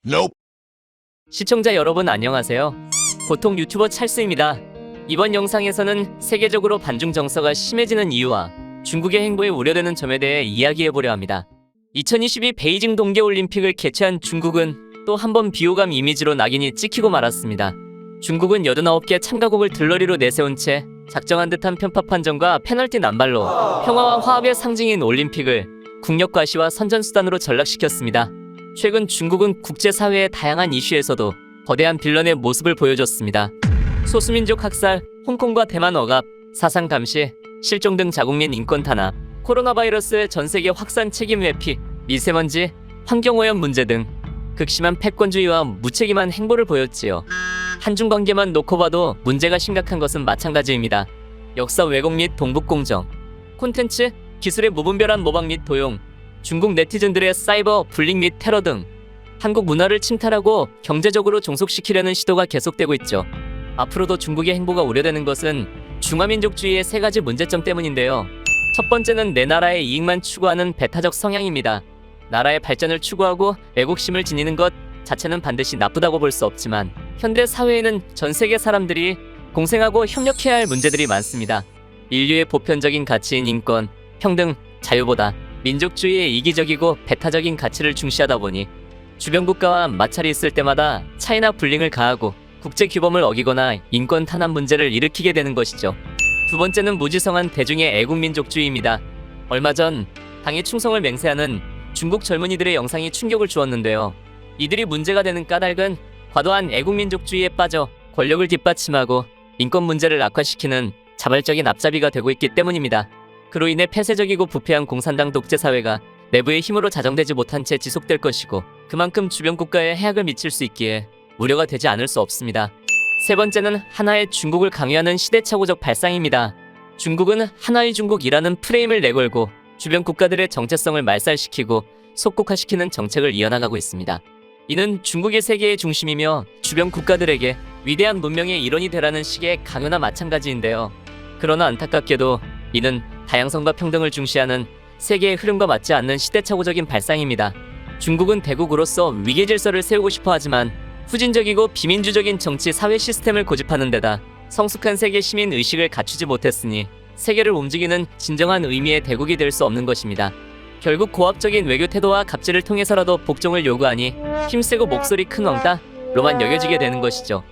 Nope. 시청자 여러분 안녕하세요. 보통 유튜버 찰스입니다. 이번 영상에서는 세계적으로 반중 정서가 심해지는 이유와 중국의 행보에 우려되는 점에 대해 이야기해보려 합니다. 2022 베이징 동계올림픽을 개최한 중국은 또 한 번 비호감 이미지로 낙인이 찍히고 말았습니다. 중국은 89개 참가국을 들러리로 내세운 채 작정한 듯한 편파 판정과 페널티 난발로 평화와 화합의 상징인 올림픽을 국력 과시와 선전수단으로 전락시켰습니다. 최근 중국은 국제사회의 다양한 이슈에서도 거대한 빌런의 모습을 보여줬습니다. 소수민족 학살, 홍콩과 대만 억압, 사상 감시, 실종 등 자국민 인권 탄압, 코로나 바이러스의 전세계 확산 책임 회피, 미세먼지, 환경오염 문제 등 극심한 패권주의와 무책임한 행보를 보였지요. 한중 관계만 놓고 봐도 문제가 심각한 것은 마찬가지입니다. 역사 왜곡 및 동북공정, 콘텐츠, 기술의 무분별한 모방 및 도용, 중국 네티즌들의 사이버 불링 및 테러 등 한국 문화를 침탈하고 경제적으로 종속시키려는 시도가 계속되고 있죠. 앞으로도 중국의 행보가 우려되는 것은 중화민족주의의 세 가지 문제점 때문인데요. 첫 번째는 내 나라의 이익만 추구하는 배타적 성향입니다. 나라의 발전을 추구하고 애국심을 지니는 것 자체는 반드시 나쁘다고 볼 수 없지만 현대 사회에는 전 세계 사람들이 공생하고 협력해야 할 문제들이 많습니다. 인류의 보편적인 가치인 인권, 평등, 자유보다 민족주의의 이기적이고 배타적인 가치를 중시하다 보니 주변 국가와 마찰이 있을 때마다 차이나 불링을 가하고 국제 규범을 어기거나 인권 탄압 문제를 일으키게 되는 것이죠. 두 번째는 무지성한 대중의 애국민족주의입니다. 얼마 전 당의 충성을 맹세하는 중국 젊은이들의 영상이 충격을 주었는데요. 이들이 문제가 되는 까닭은 과도한 애국민족주의에 빠져 권력을 뒷받침하고 인권 문제를 악화시키는 자발적인 앞잡이가 되고 있기 때문입니다. 그로 인해 폐쇄적이고 부패한 공산당 독재사회가 내부의 힘으로 자정되지 못한 채 지속될 것이고 그만큼 주변 국가에 해악을 미칠 수 있기에 우려가 되지 않을 수 없습니다. 세 번째는 하나의 중국을 강요하는 시대착오적 발상입니다. 중국은 하나의 중국이라는 프레임을 내걸고 주변 국가들의 정체성을 말살시키고 속국화시키는 정책을 이어나가고 있습니다. 이는 중국이 세계의 중심이며 주변 국가들에게 위대한 문명의 일원이 되라는 식의 강요나 마찬가지인데요. 그러나 안타깝게도 이는 다양성과 평등을 중시하는 세계의 흐름과 맞지 않는 시대착오적인 발상입니다. 중국은 대국으로서 위계 질서를 세우고 싶어 하지만 후진적이고 비민주적인 정치 사회 시스템을 고집하는 데다 성숙한 세계 시민 의식을 갖추지 못했으니 세계를 움직이는 진정한 의미의 대국이 될 수 없는 것입니다. 결국 고압적인 외교 태도와 갑질을 통해서라도 복종을 요구하니 힘세고 목소리 큰 왕따로만 여겨지게 되는 것이죠.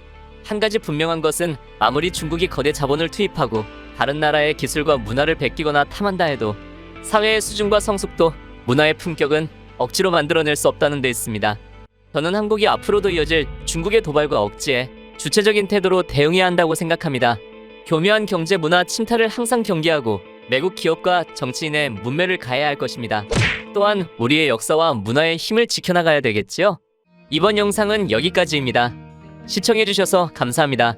한 가지 분명한 것은 아무리 중국이 거대 자본을 투입하고 다른 나라의 기술과 문화를 베끼거나 탐한다 해도 사회의 수준과 성숙도, 문화의 품격은 억지로 만들어낼 수 없다는 데 있습니다. 저는 한국이 앞으로도 이어질 중국의 도발과 억지에 주체적인 태도로 대응해야 한다고 생각합니다. 교묘한 경제 문화 침탈을 항상 경계하고 매국 기업과 정치인의 문매를 가해야 할 것입니다. 또한 우리의 역사와 문화의 힘을 지켜나가야 되겠지요? 이번 영상은 여기까지입니다. 시청해주셔서 감사합니다.